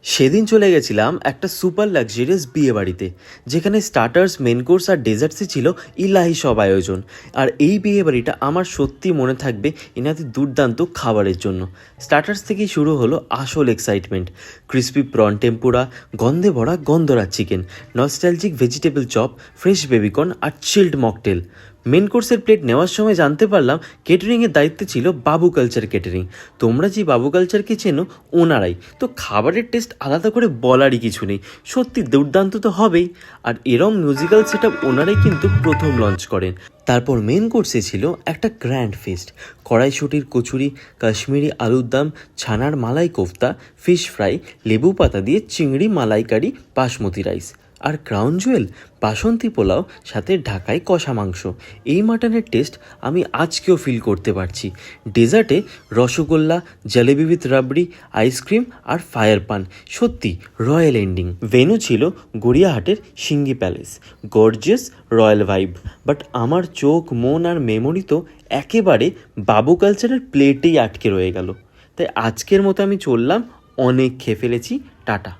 সেদিন চলে গেছিলাম একটা সুপার লাক্সারিয়াস বিয়ে বাড়িতে, যেখানে স্টার্টার্স, মেন কোর্স আর ডেজার্টসে ছিল ইলাহি সব আয়োজন। আর এই বিয়ে বাড়িটা আমার সত্যি মনে থাকবে এনাদের দুর্দান্ত খাবারের জন্য। স্টার্টার্স থেকেই শুরু হলো আসল এক্সাইটমেন্ট। ক্রিসপি প্রন টেম্পুরা, গন্ধে ভরা gondhoraj chicken, nostalgic vegetable chop, fresh baby corn আর চিল্ড মকটেল। মেন কোর্সের প্লেট নেওয়ার সময় জানতে পারলাম কেটারিংয়ের দায়িত্বে ছিল বাবু কালচার কেটারিং। তোমরা যে বাবু কালচারকে চেনো, ওনারাই তো। খাবারের টেস্ট আলাদা করে বলারই কিছু নেই, সত্যি দুর্দান্ত তো হবেই। আর এরম মিউজিক্যাল সেট আপ ওনারাই কিন্তু প্রথম লঞ্চ করেন। তারপর মেন কোর্সে ছিল একটা গ্র্যান্ড ফিস্ট। কড়াইশুটির কচুরি, কাশ্মীরি আলুর দম, ছানার মালাই কোফতা, ফিশ ফ্রাই, লেবু পাতা দিয়ে চিংড়ি মালাইকারি, বাসমতি রাইস। আর ক্রাউন জুয়েল বাসন্তী পোলাও, সাথে ঢাকাই কষা মাংস। এই মাটনের টেস্ট আমি আজকেও ফিল করতে পারছি। ডেজার্টে রসগোল্লা, জলেবি উইথ রাবড়ি, আইসক্রিম আর ফায়ার পান, সত্যি রয়্যাল এন্ডিং। ভেন্যু ছিল গড়িয়াহাটের Singhi palace. Gorgeous royal vibe. But আমার চোখ, মন আর মেমোরি তো একেবারে বাবু কালচারের প্লেটেই আটকে রয়ে গেল। তাই আজকের মতো আমি চললাম, অনেক খেয়ে ফেলেছি, টাটা।